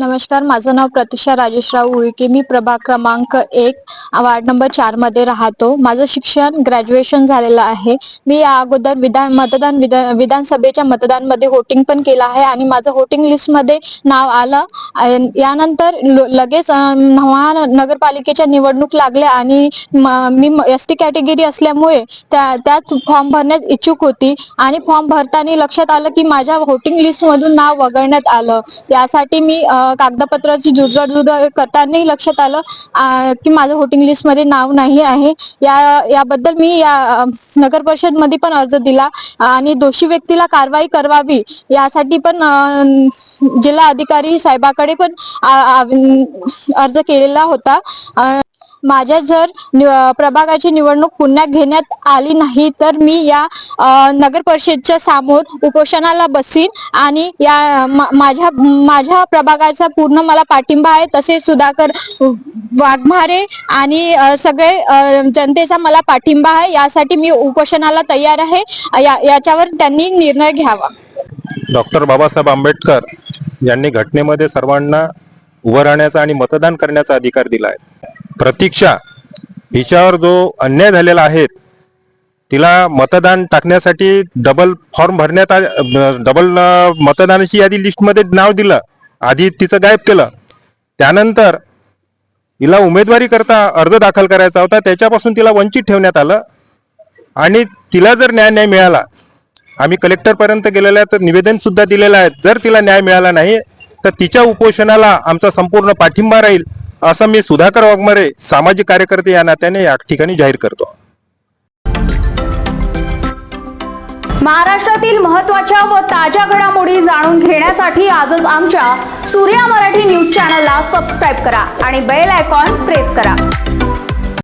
नमस्कार, माझं नाव प्रतीक्षा राजेशराव उईके. मी प्रभाग क्रमांक 1 वार्ड नंबर 4 मध्ये राहतो. माझं शिक्षण ग्रॅज्युएशन झालेलं आहे. मी या अगोदर विधानसभेच्या मतदानमध्ये वोटिंग पण केलं आहे आणि माझं वोटिंग लिस्टमध्ये नाव आलं. यानंतर लगेच महानगरपालिकेच्या निवडणूक लागल्या आणि मी ST कॅटेगरी असल्यामुळे त्यात फॉर्म भरण्यास इच्छुक होती आणि फॉर्म भरताना लक्षात आलं की माझ्या वोटिंग लिस्टमधून नाव वगळण्यात आलं. यासाठी मी कागदपत्राची जुळवाजुळव करतानाही लक्षात आलं की माझं वोटिंग लिस्ट मध्ये नाव नाही आहे. याबद्दल मी या नगर परिषद मध्ये पण अर्ज दिला आणि दोषी व्यक्तीला कारवाई करावी यासाठी पण जिल्हा अधिकारी साहेबाकडे पण अर्ज केलेला होता. माझ्या जर प्रभागाची निवडणूक पुन्हा घेण्यात आली नाही तर मी या नगर परिषदेच्या समोर उपोषणाला बसीन आणि या माझ्या प्रभागाचा पूर्ण मला पाठिंबा आहे. तसेच सुधाकर वाघमारे आणि सगळे जनतेचा मला पाठिंबा आहे. यासाठी मी उपोषणाला तयार आहे. याच्यावर त्यांनी निर्णय घ्यावा. डॉक्टर बाबासाहेब आंबेडकर यांनी घटनेमध्ये सर्वांना उभं राहण्याचा आणि मतदान करण्याचा अधिकार दिला आहे. प्रतीक्षा हिच्यावर जो अन्याय झालेला आहे तिला मतदान टाकण्यासाठी डबल फॉर्म भरण्यात डबल मतदानाची यादी लिस्टमध्ये नाव दिलं. आधी तिचं गायब केलं. त्यानंतर तिला उमेदवारी करता अर्ज दाखल करायचा होता, त्याच्यापासून तिला वंचित ठेवण्यात आलं आणि तिला जर न्याय नाही मिळाला, आम्ही कलेक्टरपर्यंत गेलेलं आहे, तर निवेदन सुद्धा दिलेलं आहे. जर तिला न्याय मिळाला नाही तर तिच्या उपोषणाला आमचा संपूर्ण पाठिंबा राहील असं मी सुधाकर वाघमारे सामाजिक कार्यकर्ते या नात्याने या ठिकाणी जाहीर करतो. महाराष्ट्रातील महत्त्वाच्या व ताज्या घडामोडी जाणून घेण्यासाठी आजच आमच्या सूर्या मराठी न्यूज चॅनलला सबस्क्राईब करा आणि बेल आयकॉन प्रेस करा.